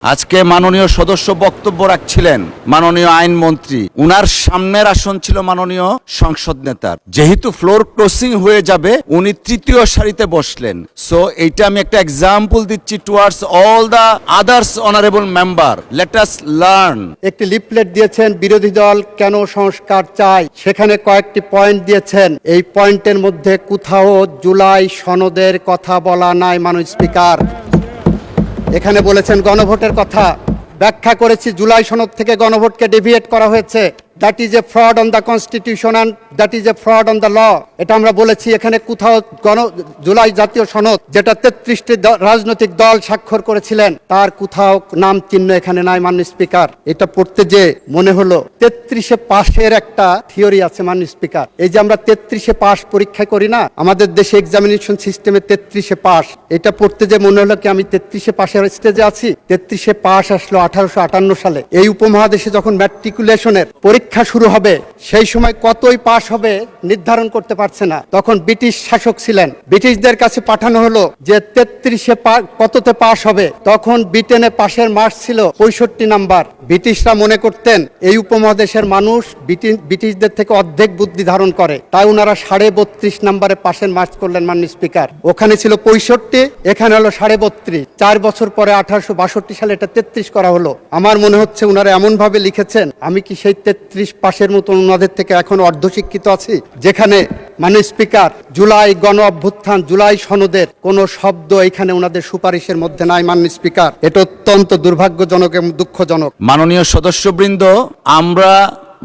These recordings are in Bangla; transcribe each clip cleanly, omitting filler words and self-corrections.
আজকে মাননীয় সদস্য বক্তব্য রাখছিলেন মাননীয় আইনমন্ত্রী, উনার সামনের আসন ছিল মাননীয় সংসদ নেতার। যেহেতু ফ্লোর ক্রসিং হয়ে যাবে, উনি তৃতীয় সারিতে বসলেন। সো এইটা আমি একটা এক্সাম্পল দিচ্ছি towards all the others honourable member, let us learn. একটি লিফলেট দিয়েছেন বিরোধী দল কেন সংস্কার চায়, সেখানে কয়েকটি পয়েন্ট দিয়েছেন। এই পয়েন্টের মধ্যে কোথাও জুলাই সনদের কথা বলা নাই মাননীয় স্পিকার। এখানে বলেছেন গণভোটের কথা, ব্যাখ্যা করেছি জুলাই সনদ থেকে গণভোটকে ডেভিয়েট করা হয়েছে। That is a fraud on the constitution and that is a fraud on the law. এটা আমরা বলেছি। এখানে কোথাও জুলাই জাতীয় সনদ, যেটা 33টি রাজনৈতিক দল স্বাক্ষর করেছিলেন, তার কোথাও নাম চিহ্ন এখানে নাই মাননীয় স্পিকার। এটা পড়তে যে মনে হলো 33-এ পাশের একটা থিওরি আছে মাননীয় স্পিকার। এই যে আমরা 33-এ পাশ পরীক্ষা করি না, আমাদের দেশে এক্সামিনেশন সিস্টেমে 33-এ পাশ, এটা পড়তে যে মনে হলো কি আমি 33-এ পাশের স্টেজে আছি। 33-এ পাশ আসলো 1858 সালে। এই উপমহাদেশে যখন ম্যাট্রিকুলেশনের পরীক্ষা শুরু হবে, সেই সময় কতই পাশ হবে নির্ধারণ করতে পারছে না। তখন ব্রিটিশ শাসক ছিলেন, ব্রিটিশদের কাছে পাঠানো হলো যে 33-এ কততে পাশ হবে। তখন ব্রিটেনে পাশের মার্কস ছিল 65 নাম্বার। ব্রিটিশরা মনে করতেন এই উপমহাদেশের মানুষ ব্রিটিশদের থেকে অর্ধেক বুদ্ধি ধারণ করে, তাই ওনারা 32.5 নাম্বারে পাশের মার্কস করলেন মাননীয় স্পিকার। ওখানে ছিল 65, এখানে হলো 32.5। 4 বছর পরে 1862 সালে এটা 33 করা হলো। আমার মনে হচ্ছে ওনারা এমন ভাবে লিখেছেন, আমি কি সেই 33 পাশের মতো ওনাদের থেকে এখন অর্ধশিক্ষিত আছি, যেখানে মাননীয় স্পিকার জুলাই গণ অভ্যুত্থান, জুলাই সনদের কোন শব্দ এখানে ওনাদের সুপারিশের মধ্যে নাই মাননীয় স্পিকার। এটা অত্যন্ত দুর্ভাগ্যজনক এবং দুঃখজনক। মাননীয় সদস্যবৃন্দ, আমরা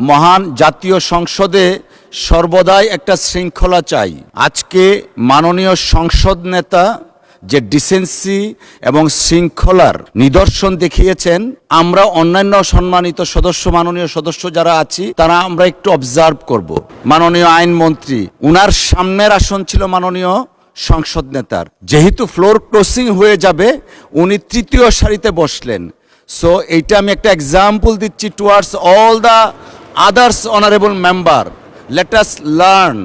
মহান জাতীয় সংসদে সর্বদাই একটা শৃঙ্খলা চাই। আজকে মাননীয় সংসদ নেতা যে ডিসেন্সি এবং শৃঙ্খলার নিদর্শন দেখিয়েছেন, আমরা অন্যান্য সম্মানিত সদস্য, মাননীয় সদস্য যারা আছি, তারা আমরা একটু অবজার্ভ করব। মাননীয় আইনমন্ত্রী, উনার সামনের আসন ছিল মাননীয় সংসদ নেতার। যেহেতু ফ্লোর ক্রসিং হয়ে যাবে, উনি তৃতীয় সারিতে বসলেন। সো এইটা আমি একটা এক্সাম্পল দিচ্ছি towards all the others honourable member, let us learn.